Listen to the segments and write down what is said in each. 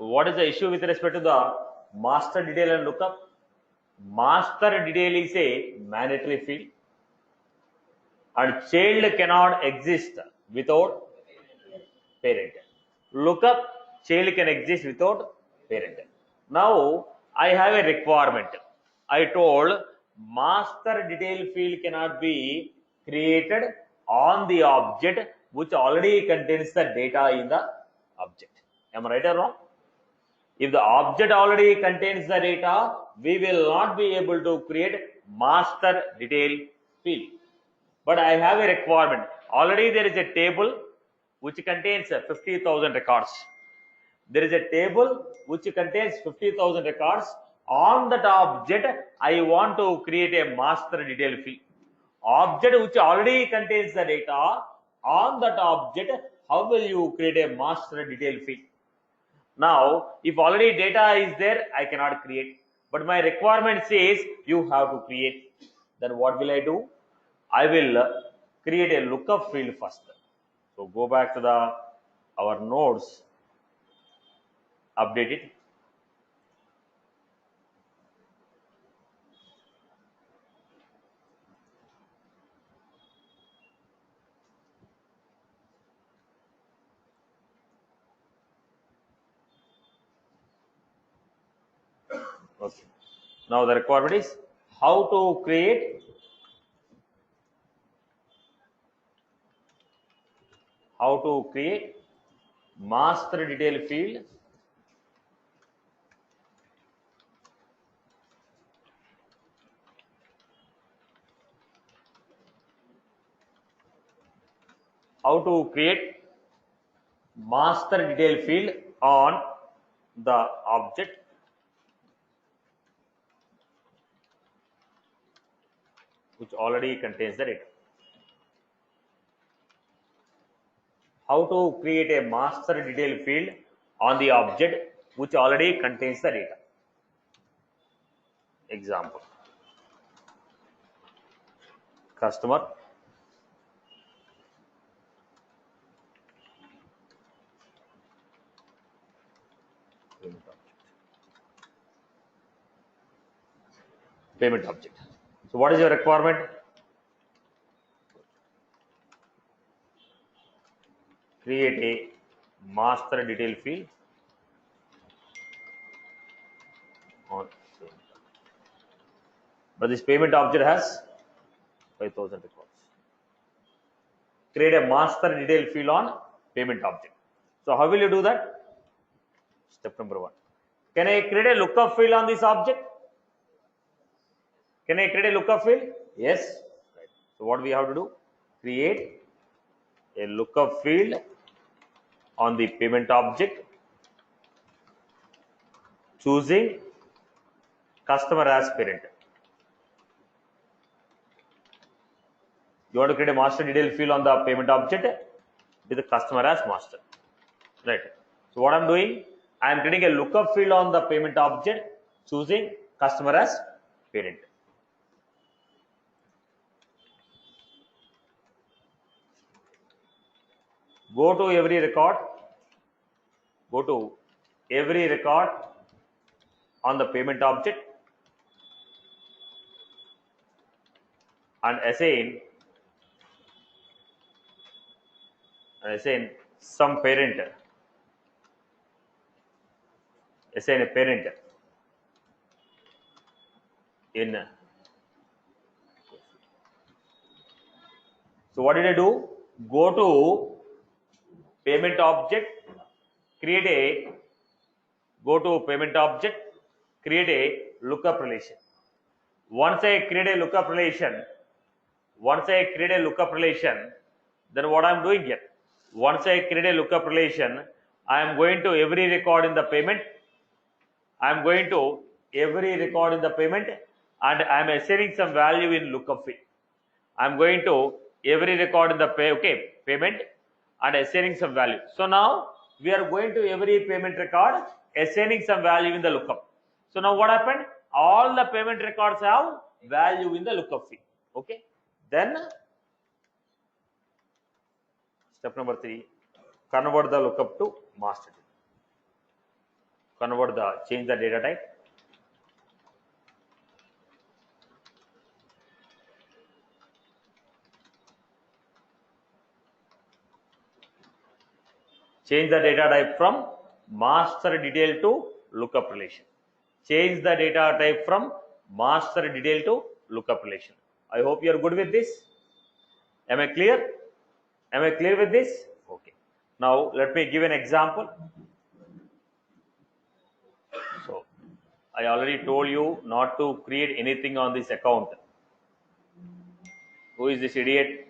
what is the issue with respect to the master detail and lookup? Master detail is a mandatory field and child cannot exist without parent. Lookup, child can exist without parent. Now I have a requirement. I told master detail field cannot be created on the object which already contains the data in the object. Am I right or wrong? If the object already contains the data, we will not be able to create master detail field. But I have a requirement. Already there is a table which contains 50,000 records. There is a table which contains 50,000 records. On that object, I want to create a master detail field. Object which already contains the data, on that object, how will you create a master detail field? Now, if already data is there, I cannot create. But my requirement says you have to create. Then what will I do? I will create a lookup field first. So go back to our nodes, update it. Okay. Now the requirement is how to create master detail field on the object which already contains the data. How to create a master detail field on the object which already contains the data. Example, customer, payment object. So what is your requirement? Create a master detail field on, but this payment object has 5,000 records. Create a master detail field on payment object. So how will you do that? Step number 1. Can I create a lookup field on this object? Can I create a lookup field? Yes. Right. So what we have to do? Create a lookup field on the payment object, choosing customer as parent. You want to create a master detail field on the payment object with the customer as master. Right. So what I'm doing, I am creating a lookup field on the payment object, choosing customer as parent. Go to every record on the payment object and assign some parent. Assign a parent in. So what did I do? Go to payment object, create a lookup relation. Once I create a lookup relation, then what I'm doing here? Once I create a lookup relation, I am going to every record in the payment. and I am assigning some value in lookup field. I am going to every record in the payment and assigning some value. So now we are going to every payment record assigning some value in the lookup. So now what happened? All the payment records have value in the lookup field. Okay. Then step number 3, convert the lookup to master. change the data type. Change the data type from master detail to lookup relation. Change the data type from master detail to lookup relation. I hope you are good with this. Am I clear? Am I clear with this? Okay. Now let me give an example. So I already told you not to create anything on this account. Who is this idiot?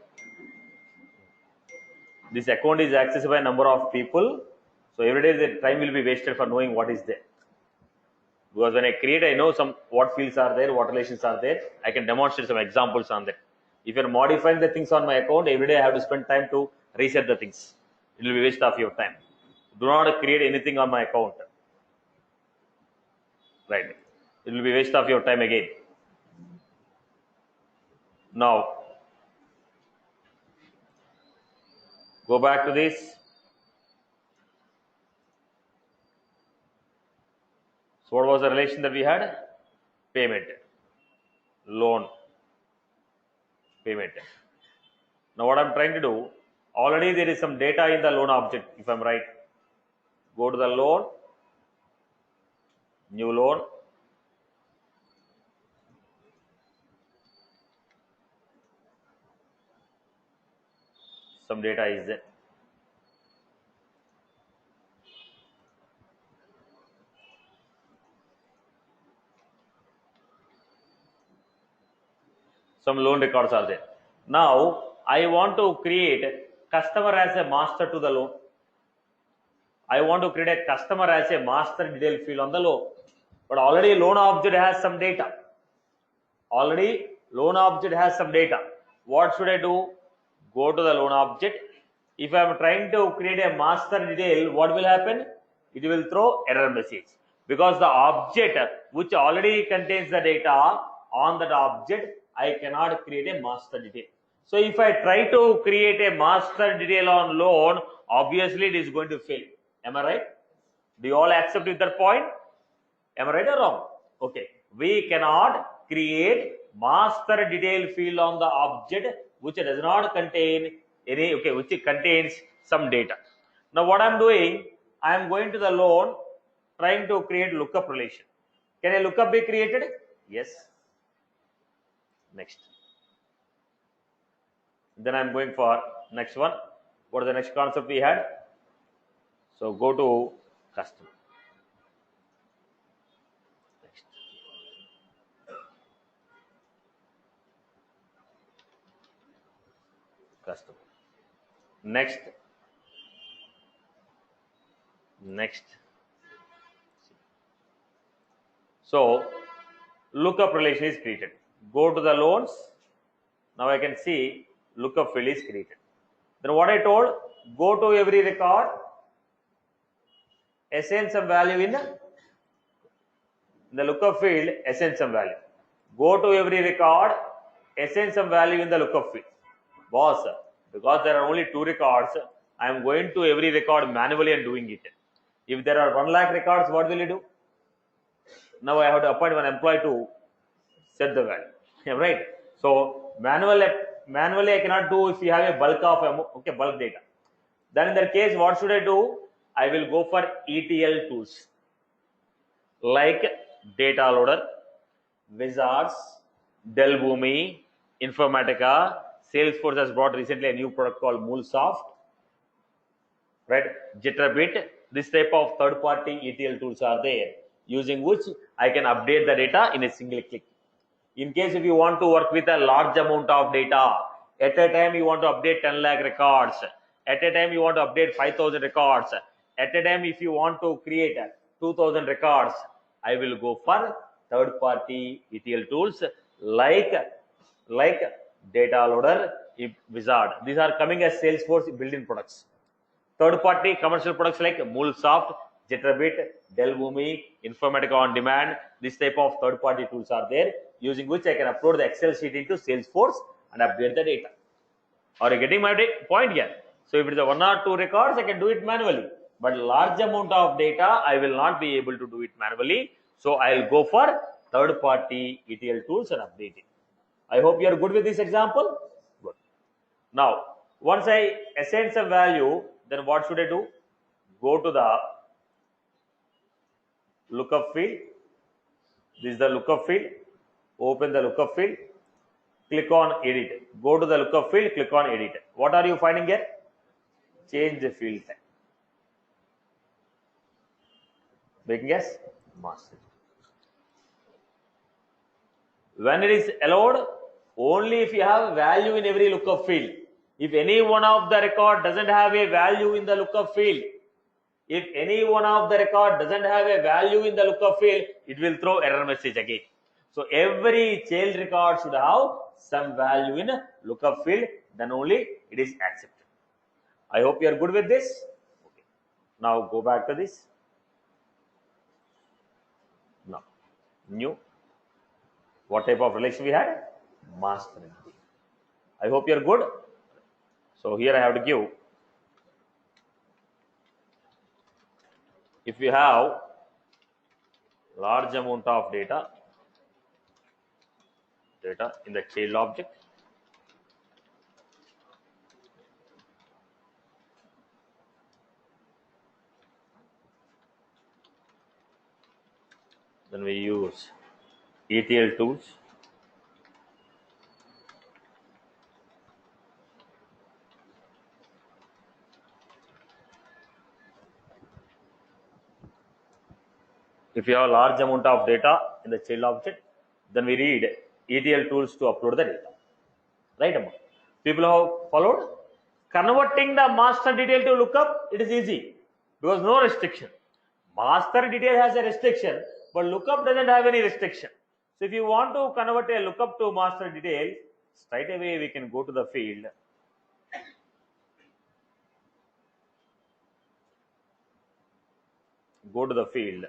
This account is accessed by a number of people. So every day the time will be wasted for knowing what is there. Because when I create, I know what fields are there, what relations are there. I can demonstrate some examples on that. If you are modifying the things on my account, every day I have to spend time to reset the things. It will be waste of your time. Do not create anything on my account. Right. It will be waste of your time again. Now, go back to this. So what was the relation that we had? Payment, loan, payment. Now what I'm trying to do, already there is some data in the loan object, if I'm right. Go to the loan, new loan. Some data is there. Some loan records are there. Now I want to create customer as a master to the loan. I want to create a customer as a master detail field on the loan. But already loan object has some data. Already loan object has some data. What should I do? Go to the loan object. If I am trying to create a master detail, what will happen? It will throw error message. Because the object which already contains the data on that object, I cannot create a master detail. So if I try to create a master detail on loan, obviously it is going to fail. Am I right? Do you all accept with that point? Am I right or wrong? Okay. We cannot create master detail field on the object which does not contain any, which contains some data. Now what I'm doing, I am going to the loan, trying to create lookup relation. Can a lookup be created? Yes. Next. Then I'm going for next one. What is the next concept we had? So go to customer. Next. Customer. Next. Next. So lookup relation is created. Go to the loans. Now I can see lookup field is created. Then what I told, go to every record, assign some value in the lookup field, assign some value. Go to every record, assign some value in the lookup field. Boss, because there are only 2 records, I am going to every record manually and doing it. If there are 1 lakh records, what will you do? Now I have to appoint one employee to set the value. Right? So manually I cannot do if you have a bulk of bulk data. Then in that case, what should I do? I will go for ETL tools like Data Loader, Wizards, Delboomi, Informatica. Salesforce has brought recently a new product called MuleSoft, right? Jitterbit. This type of third-party ETL tools are there, using which I can update the data in a single click. In case if you want to work with a large amount of data, at a time you want to update 10 lakh records, at a time you want to update 5,000 records, at a time if you want to create 2,000 records, I will go for third-party ETL tools like Data Loader, Wizard. These are coming as Salesforce built-in products. Third-party commercial products like MuleSoft, Jitterbit, Delboomi, Informatica on Demand. This type of third-party tools are there, using which I can upload the Excel sheet into Salesforce and update the data. Are you getting my point here? So if it is a 1 or 2 records, I can do it manually. but large amount of data I will not be able to do it manually. So I'll go for third party ETL tools and update it. I hope you are good with this example. Good. Now, once I assign some value, then what should I do? Go to the lookup field. This is the lookup field. Open the lookup field. Click on edit. Go to the lookup field. Click on edit. What are you finding here? Change the field type. Making as master. When it is allowed, only if you have value in every lookup field. If any one of the record doesn't have a value in the lookup field, if any one of the record doesn't have a value in the lookup field, it will throw error message again. So every child record should have some value in lookup field, then only it is accepted. I hope you are good with this. Okay. Now go back to this. Now, new. What type of relation we had? Master entity. I hope you are good. So here I have to give, if you have large amount of data in the child object, then we use ETL tools. If you have a large amount of data in the child object, then we read ETL tools to upload the data. Right, Amma? People have followed? Converting the master detail to lookup, it is easy because no restriction. Master detail has a restriction, but lookup doesn't have any restriction. So if you want to convert a lookup to master detail, straight away we can go to the field. Go to the field.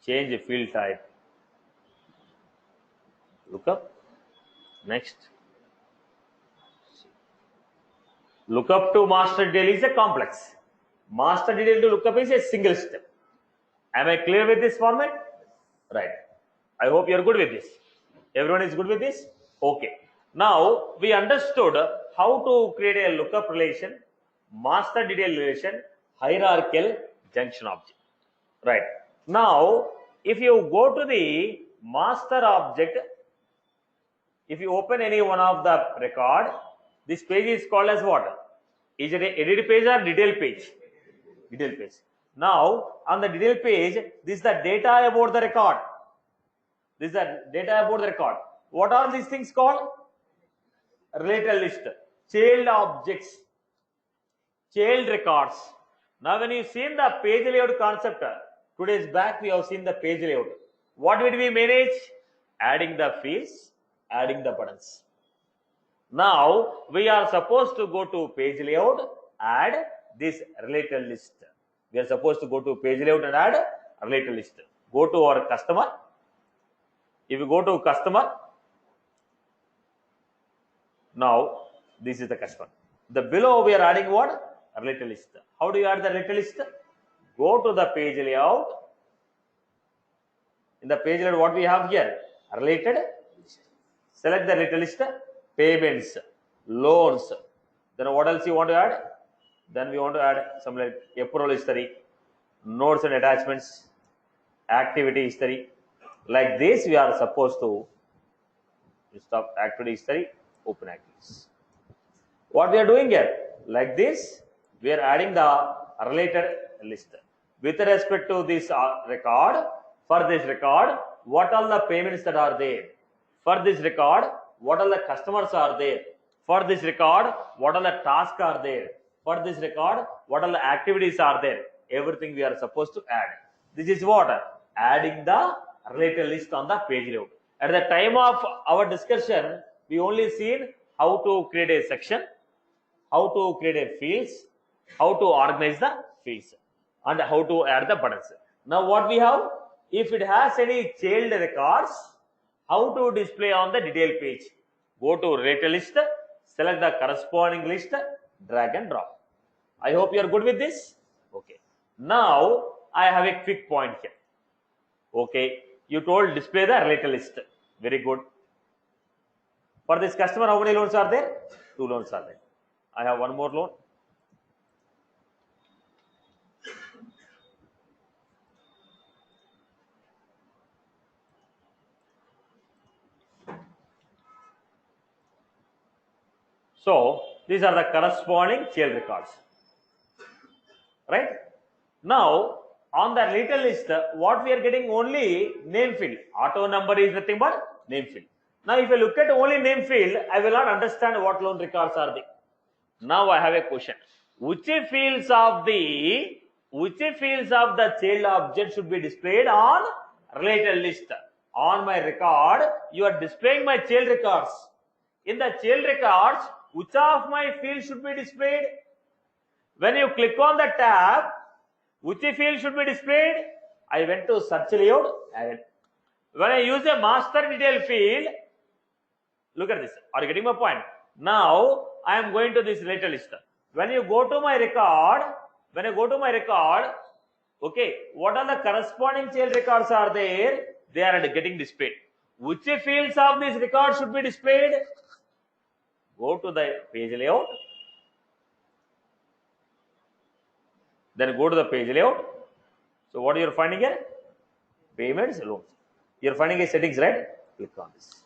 Change the field type. Lookup. Next. Lookup to master detail is a complex. Master detail to lookup is a single step. Am I clear with this format? Right. I hope you are good with this. Everyone is good with this? Okay. Now we understood how to create a lookup relation, master detail relation, hierarchical junction object. Right. Now, if you go to the master object, if you open any one of the record, this page is called as what? Is it an edit page or detail page? Detail page. Now, on the detail page, this is the data about the record. This is the data about the record. What are these things called? Related list, child objects, child records. Now, when you seen the page layout concept, 2 days back we have seen the page layout. What did we manage? Adding the fields, adding the buttons. Now we are supposed to go to page layout, add this related list. We are supposed to go to page layout and add a related list. Go to our customer. If you go to customer, now this is the customer. The below we are adding what? A related list. How do you add the related list? Go to the page layout. In the page layout, what we have here? A related list. Select the related list. Payments, loans. Then what else you want to add? Then we want to add some like approval history, notes and attachments, activity history. Like this, we are supposed to stop activity history, open activities. What we are doing here? Like this, we are adding the related list. With respect to this record, for this record, what are the payments that are there? For this record, what are the customers are there? For this record, what are the tasks are there? For this record, what are the activities are there? Everything we are supposed to add. This is what? Adding the related list on the page layout. At the time of our discussion, we only seen how to create a section, how to create a fields, how to organize the fields, and how to add the buttons. Now what we have? If it has any child records, how to display on the detail page? Go to related list, select the corresponding list, drag and drop. I hope you are good with this. Okay. Now I have a quick point here. Okay. You told display the related list. Very good. For this customer, how many loans are there? 2 loans are there. I have one more loan. So these are the corresponding child records. Right? Now on the related list, what we are getting only name field. Auto number is nothing but name field. Now if I look at only name field, I will not understand what loan records are there. Now I have a question. Which fields of the child object should be displayed on related list? On my record, you are displaying my child records. In the child records, which of my fields should be displayed? When you click on the tab, which field should be displayed? I went to search layout. When I use a master detail field, look at this. Are you getting my point? Now I am going to this related list. When you go to my record, okay, what are the corresponding child records are there? They are getting displayed. Which fields of this record should be displayed? Go to the page layout. Then go to the page layout. So what you are finding here? Payments, loans. You are finding a settings, right? Click on this.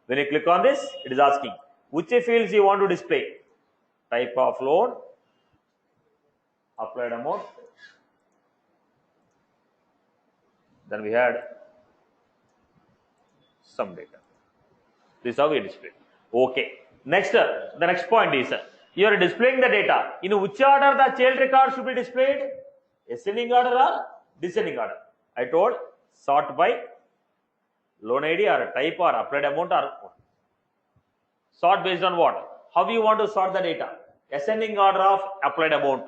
When you click on this, it is asking which fields you want to display. Type of loan, applied amount. Then we had some data. This is how we display. Okay. Next, the next point is you are displaying the data. In which order the child record should be displayed? Ascending order or descending order? I told sort by loan ID or type or applied amount or sort based on what? How you want to sort the data? Ascending order of applied amount,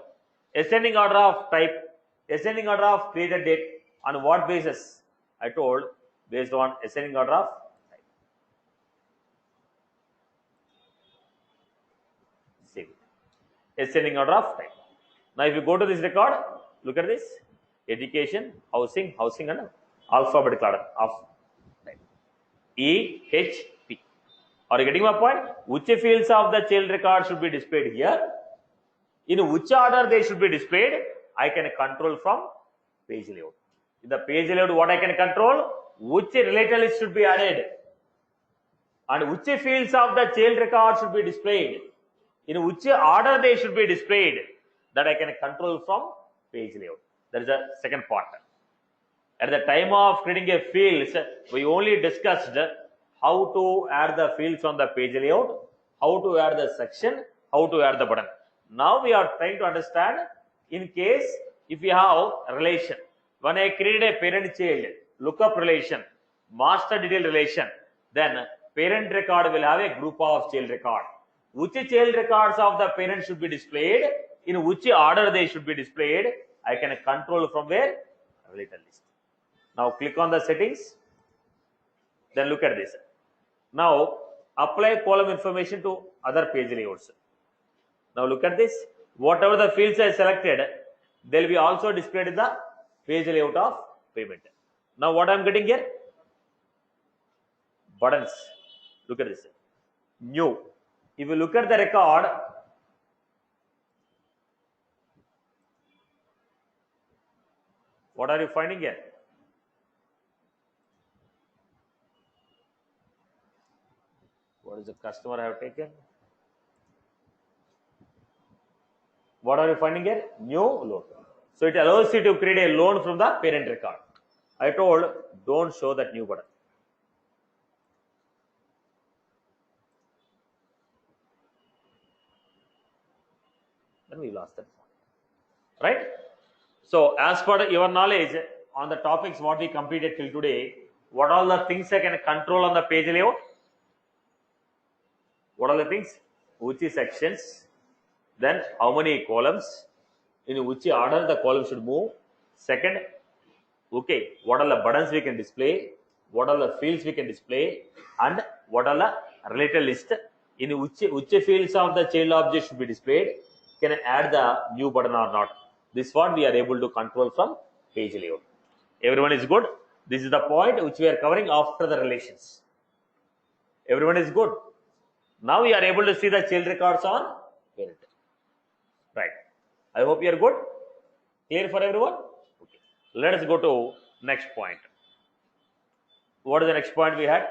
ascending order of type, ascending order of created date. On what basis? I told based on ascending order of type. Save it. Ascending order of type. Now if you go to this record, look at this. Education, housing and alphabetical order of type. E, H, P. Are you getting my point? Which fields of the child record should be displayed here? In which order they should be displayed? I can control from page layout. In the page layout, what I can control? Which related list should be added? And which fields of the child record should be displayed? In which order they should be displayed? That I can control from page layout. That is the second part. At the time of creating a fields, we only discussed how to add the fields on the page layout, how to add the section, how to add the button. Now we are trying to understand in case if you have a relation. When I create a parent-child lookup relation, master detail relation, then parent record will have a group of child record. Which child records of the parent should be displayed, in which order they should be displayed, I can control from where? Related list. Now click on the settings. Then look at this. Now apply column information to other page layouts. Now look at this. Whatever the fields I selected, they will be also displayed in the page layout of payment. Now what I am getting here? Buttons. Look at this. New. If you look at the record, what are you finding here? What is the customer have taken? What are you finding here? New loan. So it allows you to create a loan from the parent record. I told don't show that new button. Then we lost that point. Right? So as per your knowledge on the topics what we completed till today, what all the things I can control on the page layout? What are the things? Which sections? Then how many columns? In which order the column should move? Second, okay, what are the buttons we can display? What are the fields we can display? And what are the related list? In which fields of the child object should be displayed? can I add the new button or not. This is what we are able to control from page layout. Everyone is good? This is the point which we are covering after the relations. Everyone is good? Now we are able to see the child records on parent. Right. I hope you are good. Clear for everyone? Okay. Let us go to next point. What is the next point we had?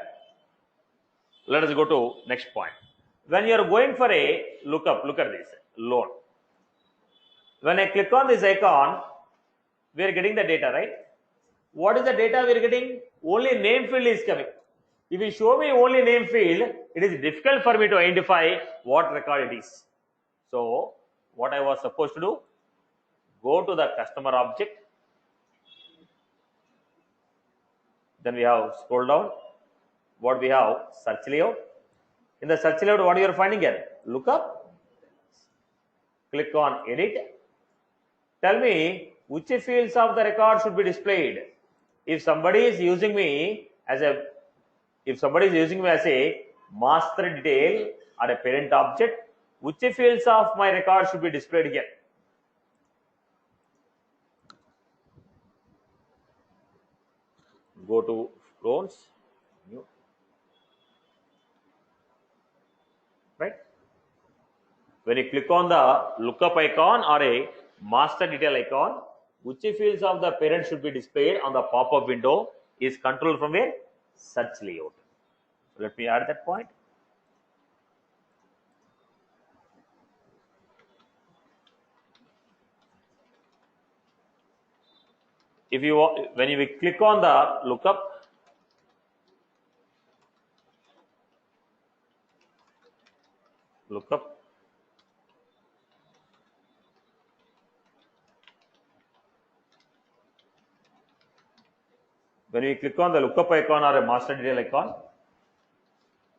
Let us go to next point. When you are going for a lookup, look at this, loan. When I click on this icon, we are getting the data, right? What is the data we are getting? Only name field is coming. If you show me only name field, it is difficult for me to identify what record it is. So, what I was supposed to do? Go to the customer object. Then we have scroll down. What we have? Search layout. In the search layout, what you are finding here? Lookup. Click on edit. Tell me which fields of the record should be displayed. If somebody is using me as a master detail or a parent object, which fields of my record should be displayed here? Go to loans, new, right? When you click on the lookup icon or a master detail icon, which fields of the parent should be displayed on the pop-up window is controlled from a search layout. So let me add that point. If you when you click on the lookup, when you click on the lookup icon or a master detail icon,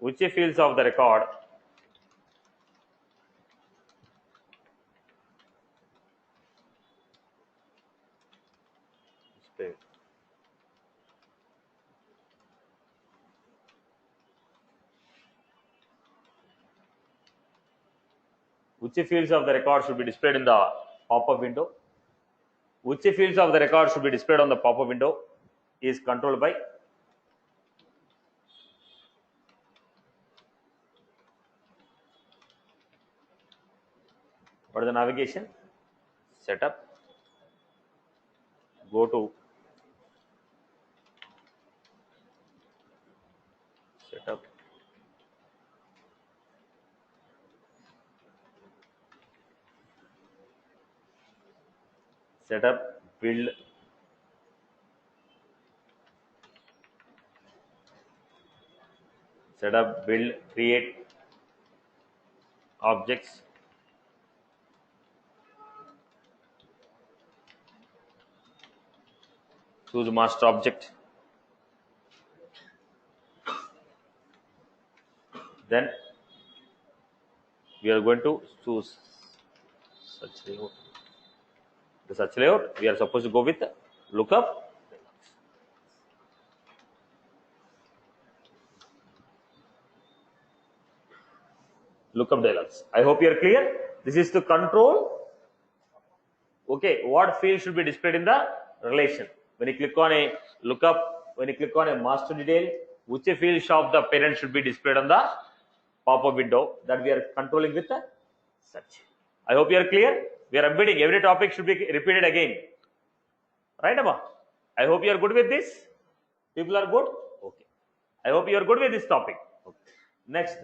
which fields of the record displayed? Which fields of the record should be displayed in the pop-up window? Which fields of the record should be displayed on the pop-up window is controlled by what is the navigation? Setup. Go to setup. Setup, build, setup, build, create objects. Choose master object. Then we are going to choose search layout. The search layout, we are supposed to go with lookup. Lookup dialogues. I hope you are clear. This is to control. Okay, what field should be displayed in the relation? When you click on a lookup, when you click on a master detail, which field of the parent should be displayed on the pop-up window, that we are controlling with the search. I hope you are clear. We are embedding. Every topic should be repeated again. Right, Amma? I hope you are good with this. People are good? Okay. I hope you are good with this topic. Okay. Next.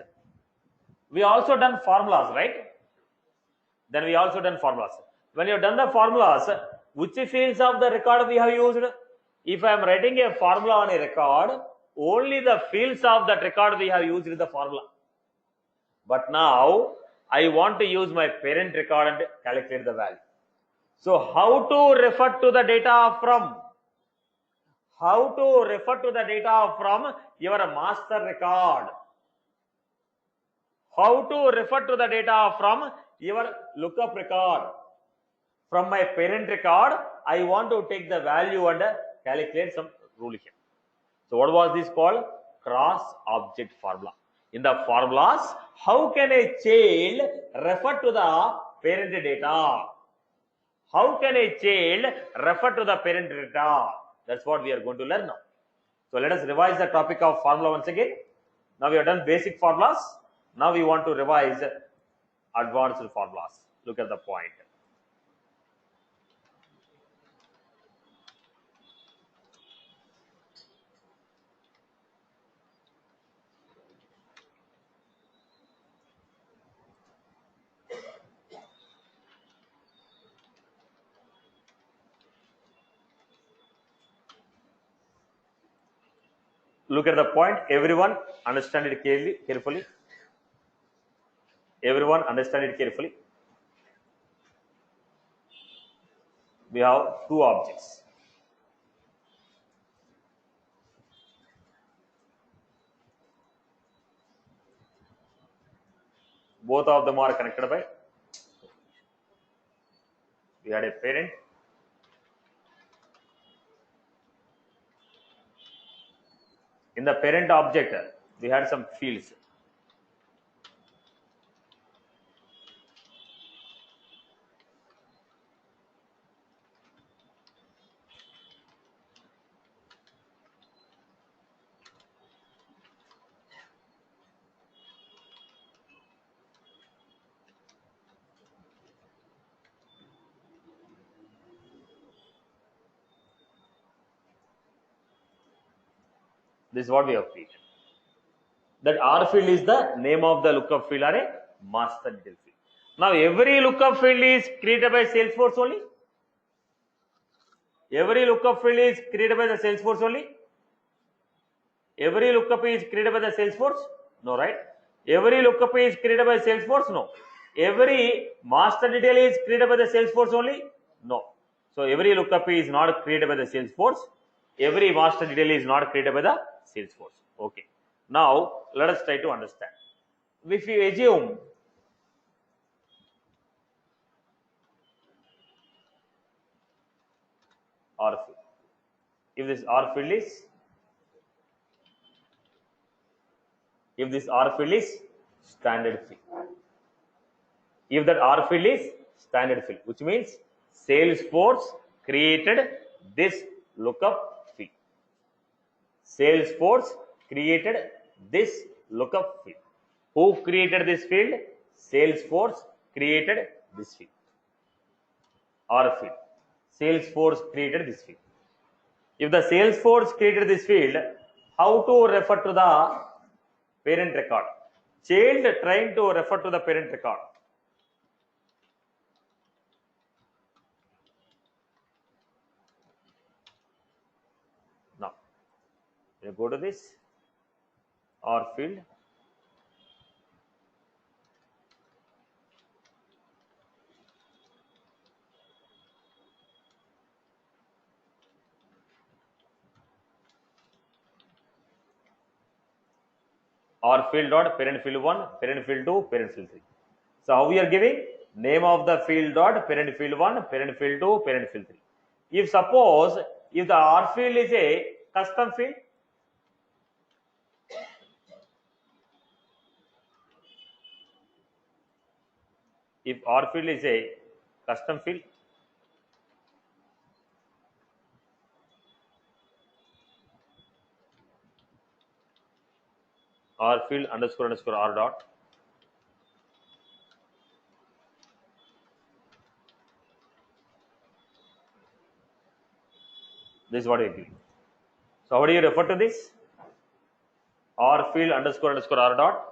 We also done formulas, right? Then we also done formulas. When you have done the formulas, which fields of the record we have used? If I am writing a formula on a record, only the fields of that record we have used in the formula. But now, I want to use my parent record and calculate the value. So, how to refer to the data from? How to refer to the data from your master record? How to refer to the data from your lookup record? From my parent record, I want to take the value and calculate some rule here. So, what was this called? Cross-object formula. In the formulas, how can a child refer to the parent data. How can a child refer to the parent data? That's what we are going to learn now. So let us revise the topic of formula once again. Now we have done basic formulas. Now we want to revise advanced formulas. Look at the point. Look at the point. Everyone understand it carefully. Everyone understand it carefully. We have two objects. Both of them are connected by. We had a parent. In the parent object, we had some fields. This is what we have created. That R field is the name of the lookup field or a master detail field. Now every lookup field is created by Salesforce only. Every lookup field is created by the Salesforce only. Every lookup is created by the Salesforce? No, right? Every lookup is created by Salesforce? No. Every master detail is created by the Salesforce only? No. So every lookup is not created by the Salesforce. Every master detail is not created by the Salesforce. Okay. Now let us try to understand. If you assume R field, if this R field is standard field, if that R field is standard field, which means Salesforce created this lookup field. Salesforce created this lookup field. Who created this field? Salesforce created this field. R field. Salesforce created this field. If the Salesforce created this field, how to refer to the parent record? Child trying to refer to the parent record. Now, you go to this R field. R field dot parent field 1, parent field 2, parent field 3. So how we are giving? Name of the field dot parent field 1, parent field 2, parent field 3. If suppose if the R field is a custom field, if R field is a custom field, R field underscore R dot, this is what we agree. So how do you refer to this? R field underscore R dot.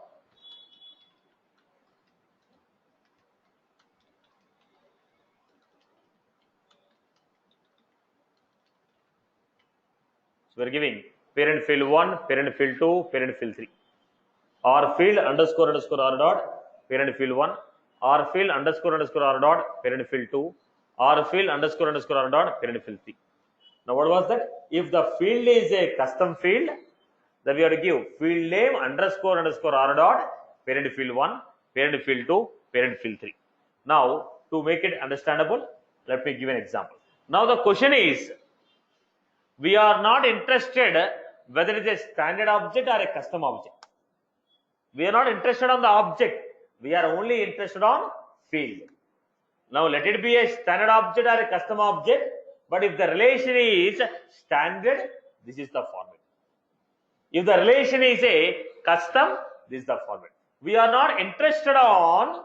So we are giving parent field 1, parent field 2, parent field 3. R field underscore R dot, parent field 1. R field underscore R dot, parent field 2. R field underscore R dot, parent field 3. Now what was that? If the field is a custom field, then we have to give field name underscore R dot, parent field 1, parent field 2, parent field 3. Now to make it understandable, let me give an example. Now the question is, we are not interested whether it is a standard object or a custom object. We are not interested on the object. We are only interested on field. Now let it be a standard object or a custom object, but if the relation is standard, this is the format. If the relation is a custom, this is the format. We are not interested on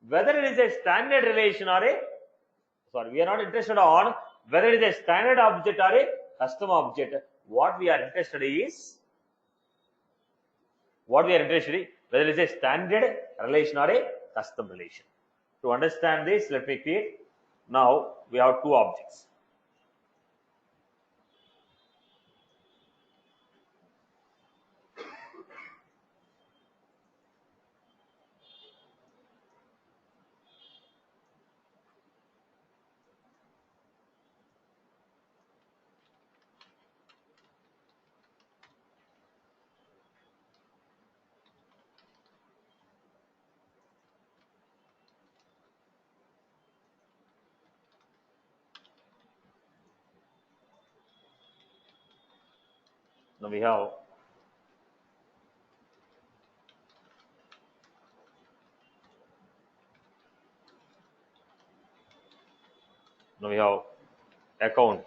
whether it is a standard relation or a, we are not interested on whether it is a standard object or a custom object. What we are interested is, whether it is a standard relation or a custom relation. To understand this, let me create. Now we have two objects. Now we have account.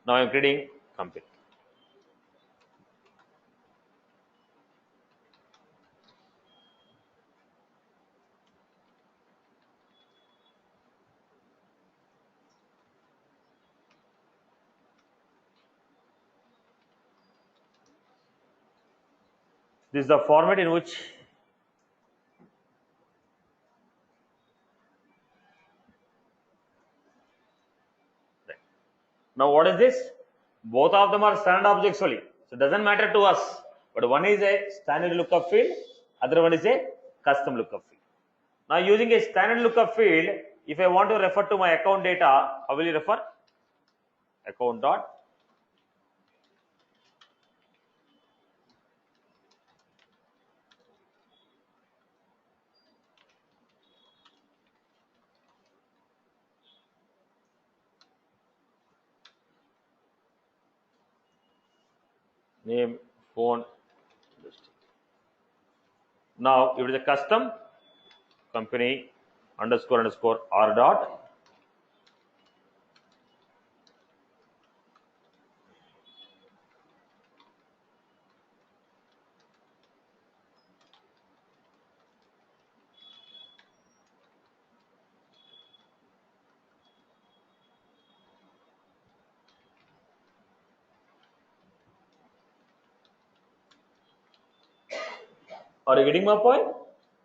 Now I am creating company. This is the format in which now what is this? Both of them are standard objects only. So it doesn't matter to us. But one is a standard lookup field, other one is a custom lookup field. Now using a standard lookup field, if I want to refer to my account data, how will you refer? Account dot name, phone. Now if it is a custom, company underscore r dot Are you getting my point?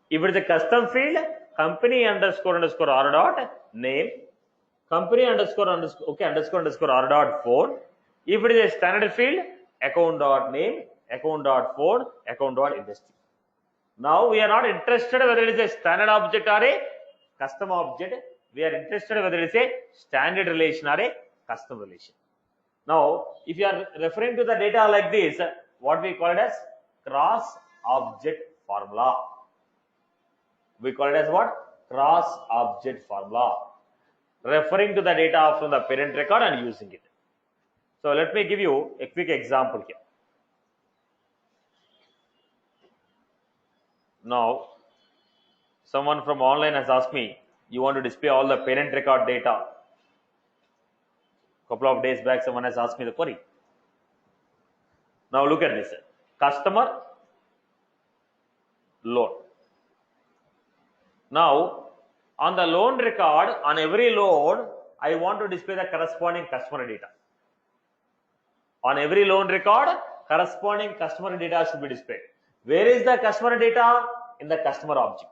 If it is a custom field, company underscore r dot name, company underscore r dot phone. If it is a standard field, account dot name, account dot phone, account dot industry. Now we are not interested whether it is a standard object or a custom object. We are interested whether it is a standard relation or a custom relation. Now, if you are referring to the data like this, what we call it as cross object formula. We call it as what? Cross object formula. Referring to the data from the parent record and using it. So let me give you a quick example here. Now, someone from online has asked me, you want to display all the parent record data. Couple of days back, someone has asked me the query. Now look at this. Customer, loan. Now, on the loan record, on every loan, I want to display the corresponding customer data. On every loan record, corresponding customer data should be displayed. Where is the customer data? In the customer object.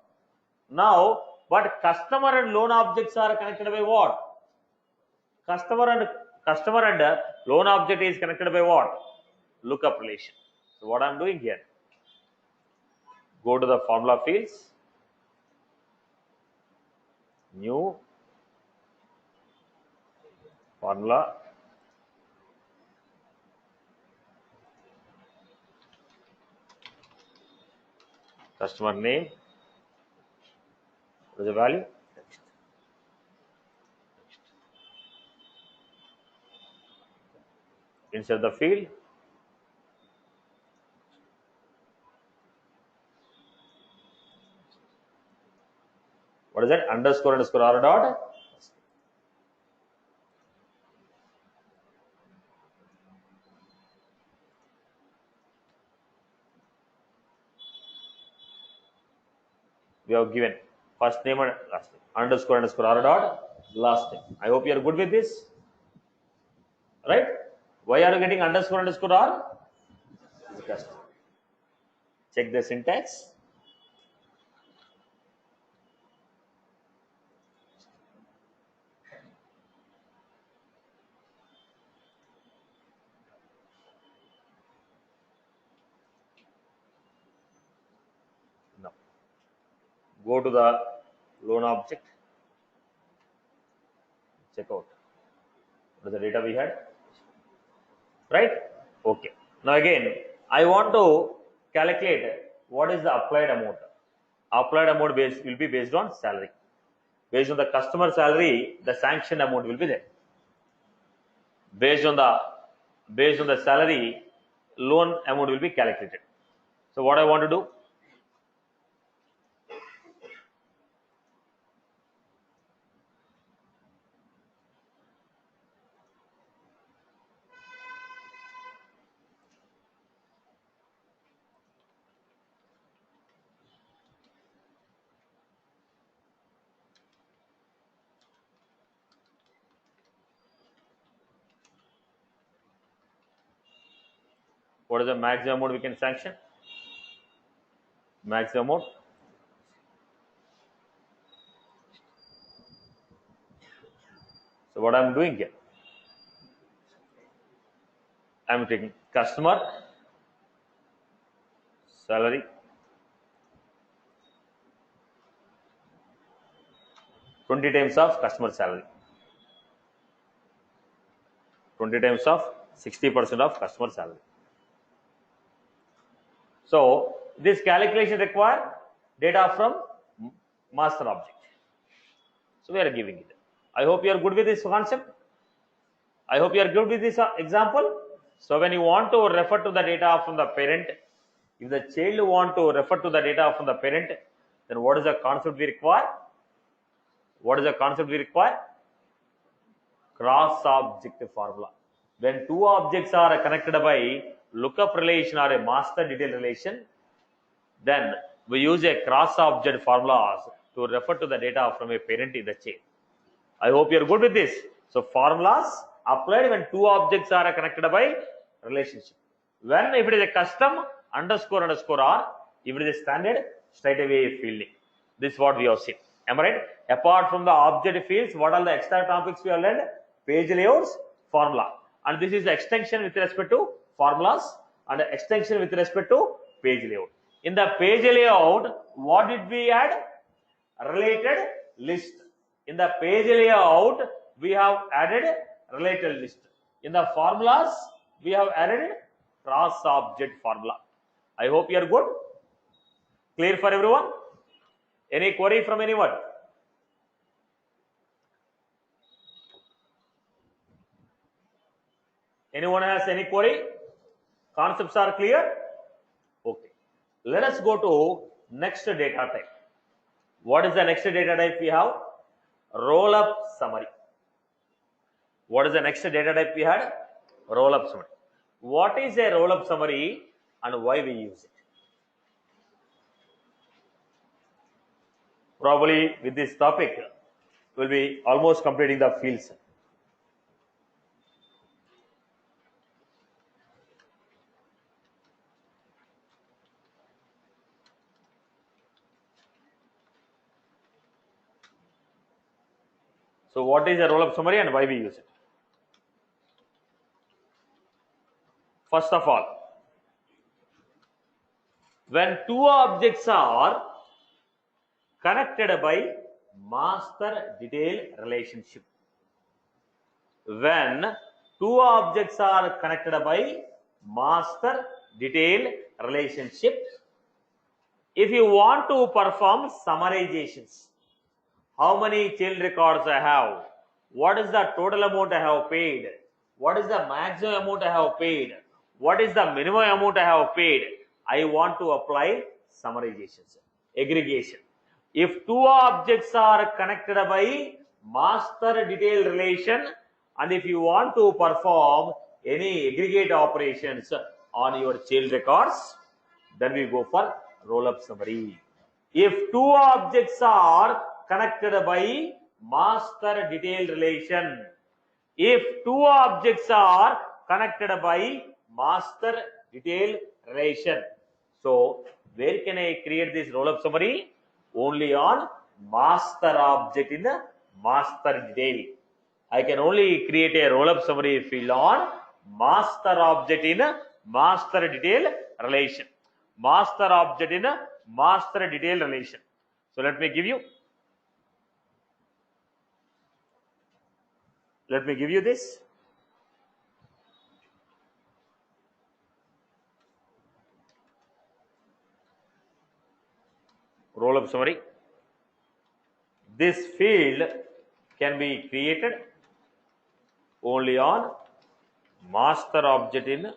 Now, but customer and loan objects are connected by what? Customer and loan object is connected by what? Lookup relation. So what I am doing here? Go to the formula fields. New formula. Customer name. What is the value? Next. Insert the field. What is that? Underscore r dot. We have given first name and last name. Underscore r dot last name. I hope you are good with this. Right? Why are you getting underscore r? Because check the syntax. Now go to the loan object. Check out. What is the data we had? Right? Okay. Now again, I want to calculate what is the applied amount. Applied amount will be based on salary. Based on the customer salary, the sanction amount will be there. Based on the salary, loan amount will be calculated. So what I want to do? What is the maximum amount we can sanction? Maximum amount. So what I am doing here? I am taking customer salary (20 times of customer salary). 20 times of 60% of customer salary. So this calculation require data from master object. So we are giving it. I hope you are good with this concept. I hope you are good with this example. So when you want to refer to the data from the parent, if the child want to refer to the data from the parent, then what is the concept we require? What is the concept we require? Cross object formula. When two objects are connected by lookup relation or a master detail relation, then we use a cross object formulas to refer to the data from a parent in the chain. I hope you are good with this. So formulas applied when two objects are connected by relationship. When if it is a custom underscore r, if it is a standard, straight away fielding. This is what we have seen. Am I right? Apart from the object fields, what are the extra topics we have learned? Page layouts, formula. And this is the extension with respect to formulas and extension with respect to page layout. In the page layout, what did we add? Related list. In the page layout, we have added related list. In the formulas, we have added cross object formula. I hope you are good. Clear for everyone? Any query from anyone? Anyone has any query? Concepts are clear? Okay. Let us go to next data type. What is the next data type we have? Roll-up summary. What is the next data type we had? Roll-up summary. What is a roll-up summary and why we use it? Probably with this topic, we'll be almost completing the fields. So what is a roll-up summary and why we use it? First of all, when two objects are connected by master detail relationship. When two objects are connected by master detail relationship, if you want to perform summarizations, how many child records I have, what is the total amount I have paid, what is the maximum amount I have paid, what is the minimum amount I have paid, I want to apply summarizations, aggregation. If two objects are connected by master detail relation, and if you want to perform any aggregate operations on your child records, then we go for roll-up summary. If two objects are connected by master detail relation, if two objects are connected by master detail relation, so where can I create this roll-up summary? Only on master object in the master detail. I can only create a roll-up summary field on master object in a master detail relation. Master object in a master detail relation. So let me give you this. Roll-up summary. This field can be created only on master object in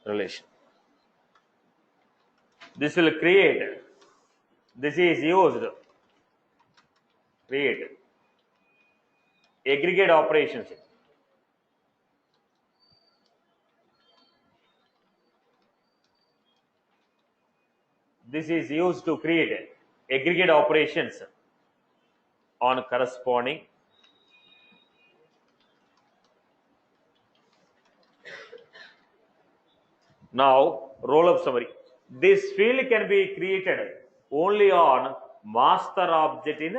relation. This will create, this is used, create aggregate operations. This is used to create aggregate operations on corresponding now roll-up summary. This field can be created only on master object in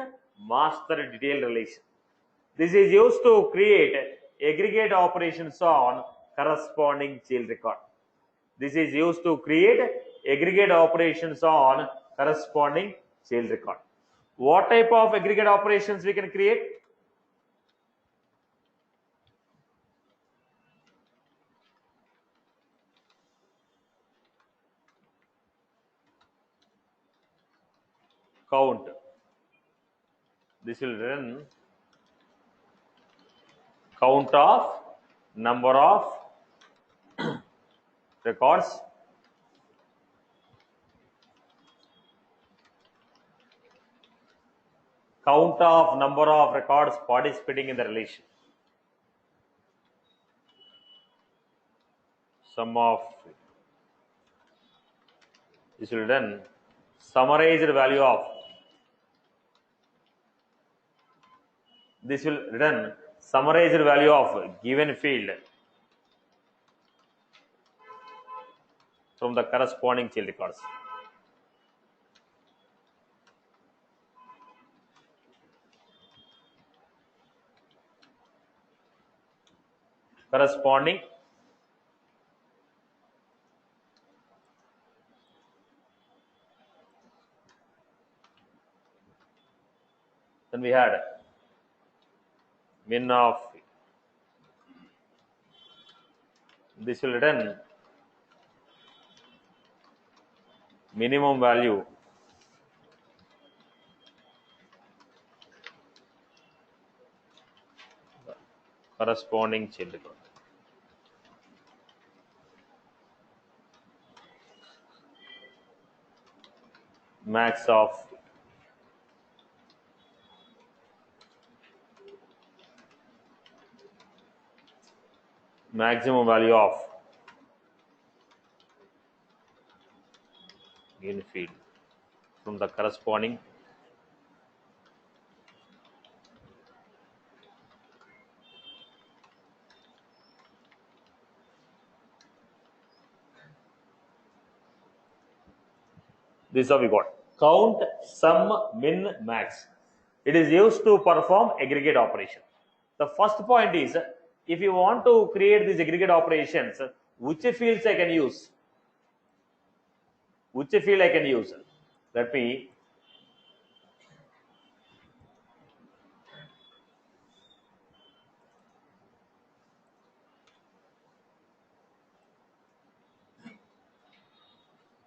master detail relation. This is used to create aggregate operations on corresponding child record. This is used to create aggregate operations on corresponding child record. What type of aggregate operations we can create? Count. This will run count of number of records count of number of records participating in the relation. Sum of this will run summarized value of this will run summarized value of given field from the corresponding child records. Corresponding then we had min of this will return minimum value corresponding child record. Max of maximum value of given field from the corresponding this is how we got count, sum, min, max. It is used to perform aggregate operation. The first point is if you want to create these aggregate operations, which fields I can use? Which field I can use? Let me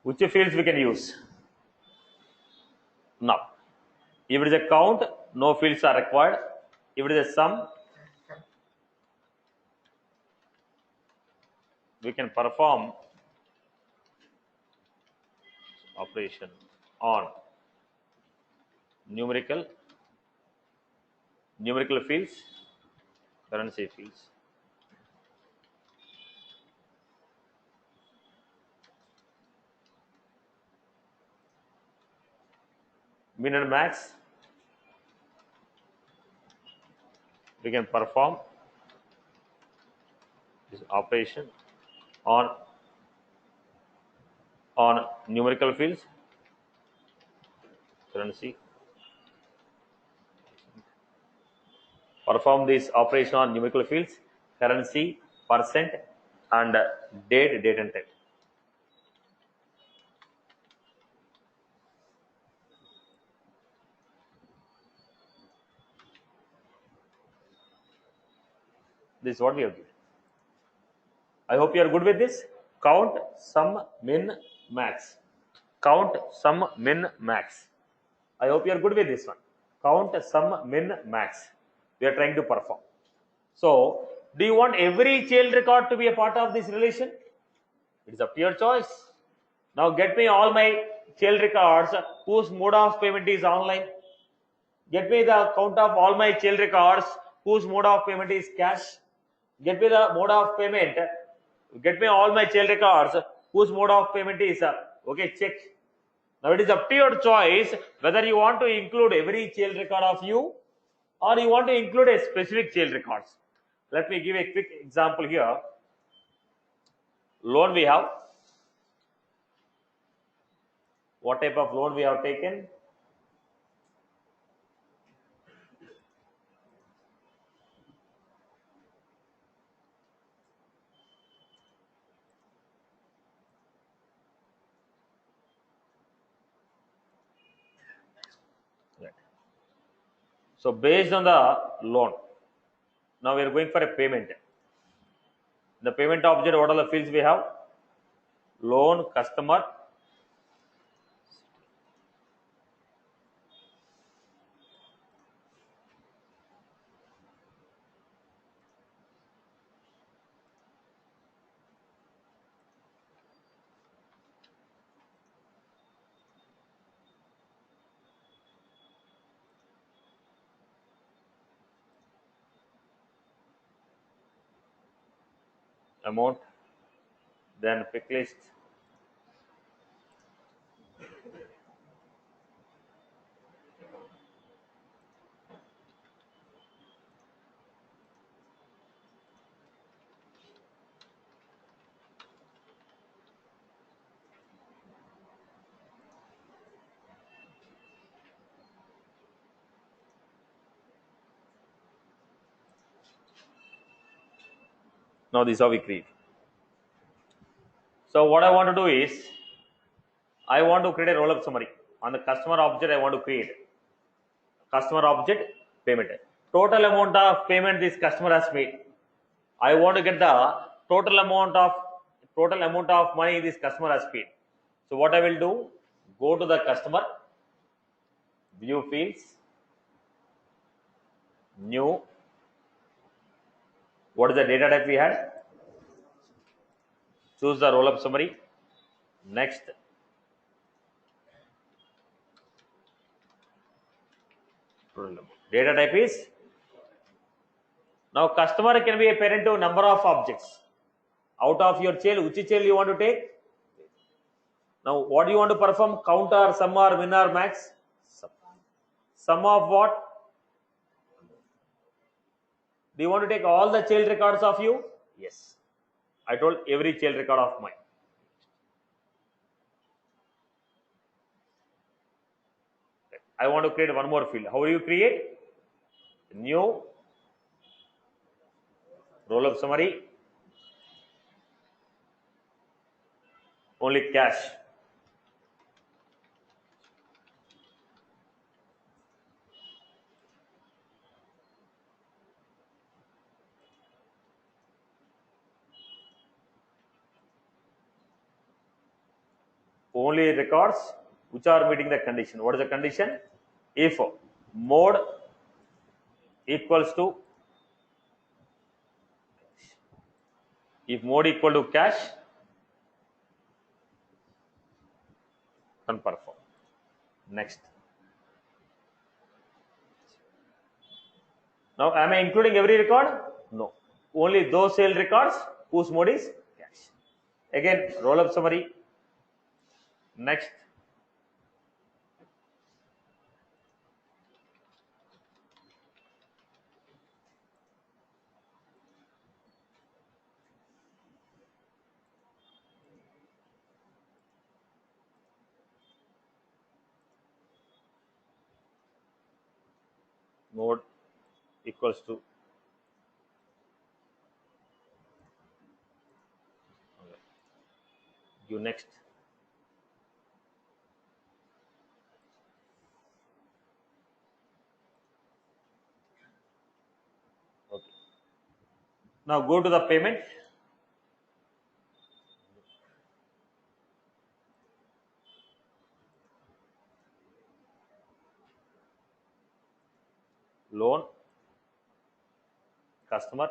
which fields we can use? Now, if it is a count, no fields are required. If it is a sum, we can perform operation on numerical fields, currency fields. Min and max, we can perform this operation on numerical fields, currency. Perform this operation on numerical fields, currency, percent, and date and time. This is what we have given. I hope you are good with this. Count, sum, min, max. Count, sum, min, max. I hope you are good with this one. Count, sum, min, max. We are trying to perform. So, do you want every child record to be a part of this relation? It is up to your choice. Now get me all my child records whose mode of payment is online. Get me the count of all my child records whose mode of payment is cash. Get me the mode of payment. Get me all my child records whose mode of payment is check. Now it is up to your choice whether you want to include every child record of you or you want to include a specific child records. Let me give a quick example here. Loan we have. What type of loan we have taken? So based on the loan, now we are going for a payment. The payment object, what are the fields we have? Loan, customer, amount, then pick list. Now this is how we create. So what I want to do is, I want to create a roll-up summary. On the customer object, I want to create customer object payment. Total amount of payment this customer has made. I want to get the total amount of money this customer has paid. So what I will do, go to the customer, view fields, new. What is the data type we had? Choose the roll-up summary. Next. Data type is, now customer can be a parent to number of objects. Out of your child, which child you want to take? Now what do you want to perform? Count or sum or min or max? Sum of what? Do you want to take all the child records of you? Yes. I told every child record of mine. I want to create one more field. How do you create? New roll-up summary. Only cash. Only records which are meeting the condition. What is the condition? If mode equals to If mode equal to cache, unperformed. Next. Now, am I including every record? No. Only those sale records whose mode is cache. Again, roll up summary. Next. Mode equals to you next. Okay. Now go to the payment. Loan, customer,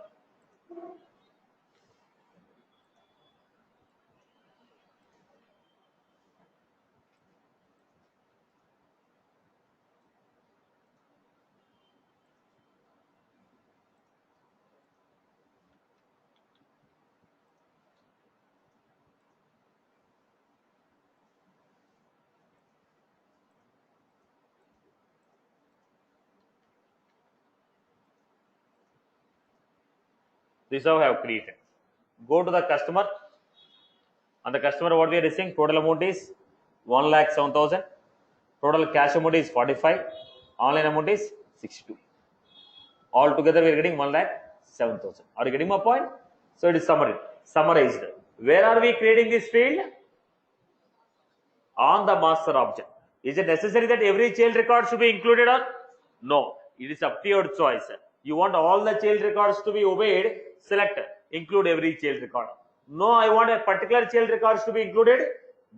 this is how I have created. Go to the customer, and the customer what we are receiving, total amount is 1,07,000. Total cash amount is 45. Online amount is 62. All together we are getting 1,07,000. Are you getting my point? So it is summarized. Where are we creating this field? On the master object. Is it necessary that every child record should be included or no? It is up to your choice. You want all the child records to be obeyed, select include every child record. No, I want a particular child records to be included,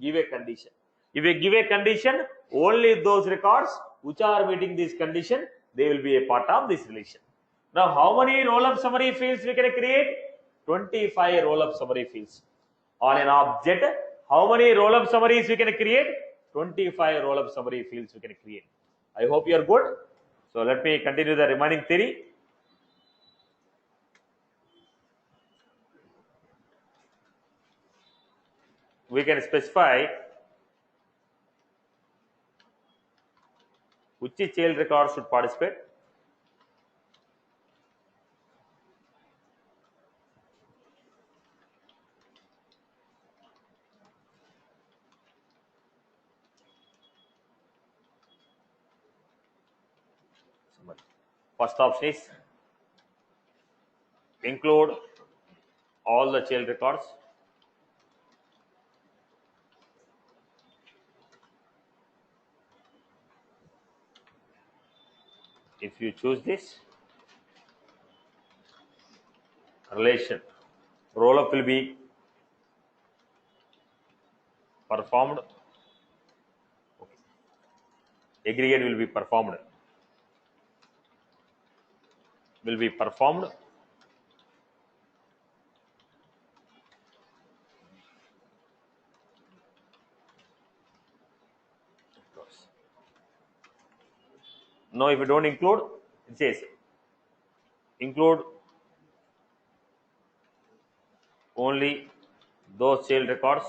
give a condition. If you give a condition, only those records which are meeting this condition, they will be a part of this relation. Now, how many roll-up summary fields we can create? 25 roll-up summary fields. On an object, how many roll-up summaries we can create? 25 roll-up summary fields we can create. I hope you are good. So let me continue the remaining theory. We can specify which child record should participate. First option is include all the child records. If you choose this, relation roll-up will be performed. Okay. Aggregate will be performed. Now, if you don't include, it says include only those child records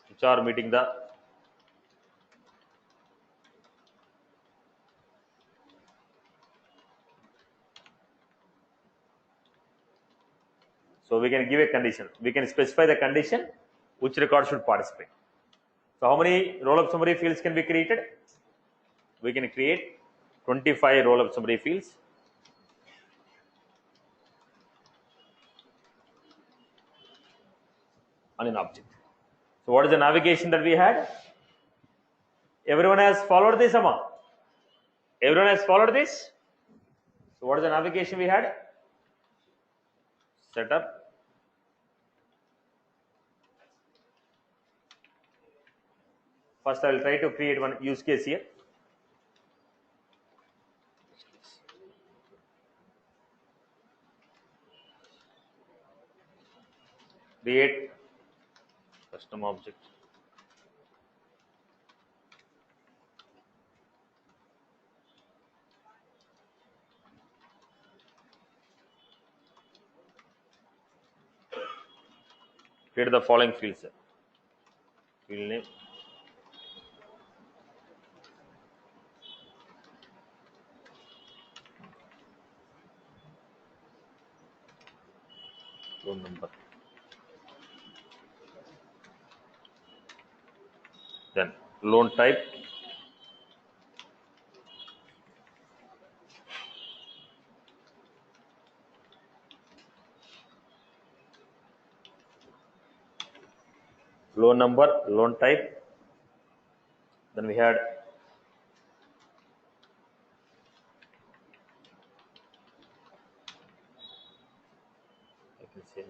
which are meeting the so we can give a condition. We can specify the condition which record should participate. So how many roll-up summary fields can be created? We can create 25 roll-up summary fields. On an object. So what is the navigation that we had? Everyone has followed this, Amma? Everyone has followed this? So what is the navigation we had? Setup. First I will try to create one use case here. create custom object. Create the following fields. Field name, loan number, then loan type, loan number, loan type. Then we had I can say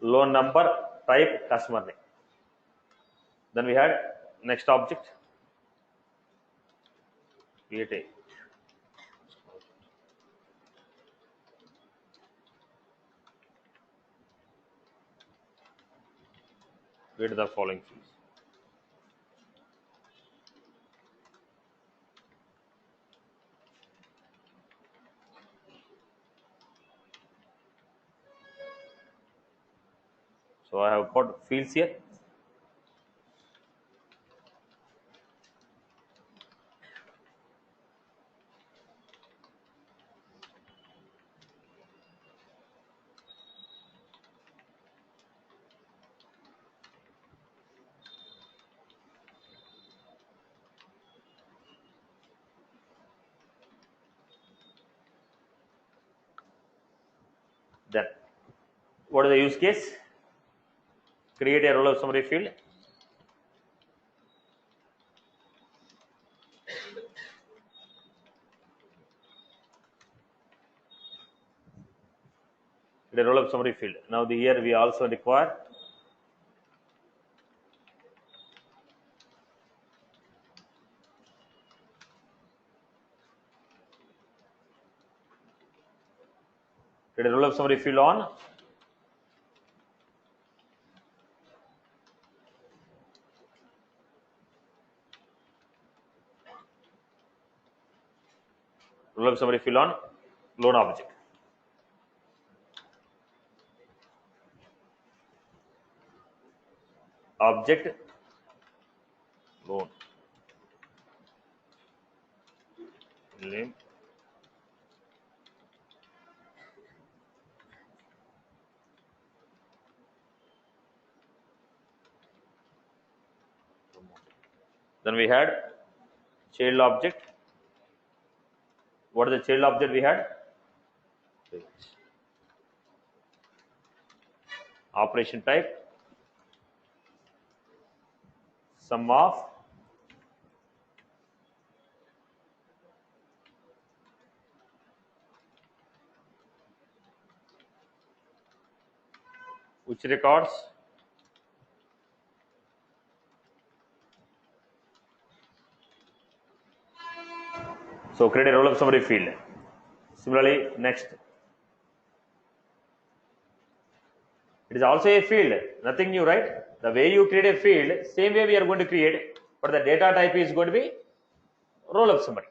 loan number, type, customer name. Then we had next object, create a create the following fields. So I have got fields here. Then what is the use case? Create a roll-up summary field. The roll-up summary field. Now here we also require create a roll-up summary field on roll-up summary field on loan object. Object loan name, then we had child object. What is the child object we had? Operation type, sum of which records so create a roll-up summary field. Similarly, next, it is also a field, nothing new, right? The way you create a field, same way we are going to create, but the data type is going to be roll-up summary.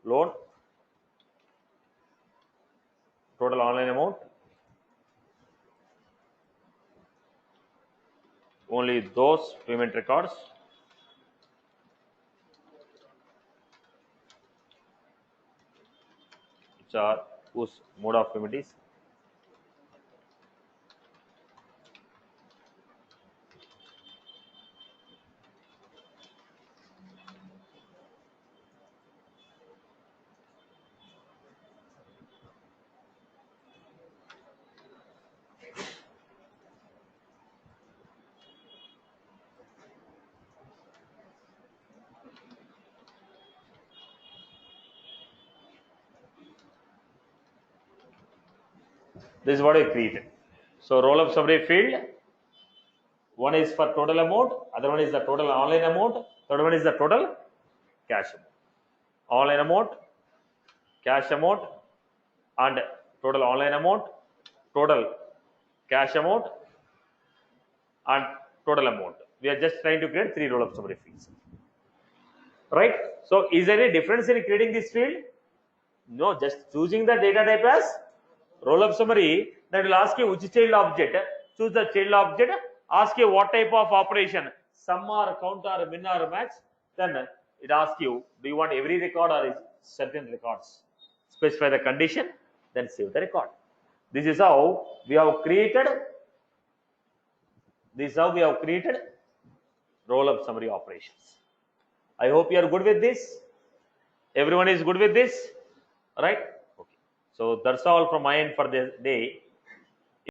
Loan, total online amount, only those payment records which are whose mode of payment is this is what I created. So roll-up summary field, one is for total amount, other one is the total online amount, third one is the total cash amount. online amount, cash amount, and total online amount, total cash amount, and total amount. We are just trying to create 3 roll-up summary fields. Right? So, is there any difference in creating this field? No, just choosing the data type as roll-up summary. Then it will ask you which child object. Choose the child object. Ask you what type of operation, sum or count or min or max. Then it asks you, do you want every record or certain records? Specify the condition, then save the record. This is how we have created. This is how we have created roll-up summary operations. I hope you are good with this. Everyone is good with this, right? Okay. So that's all from my end for this day.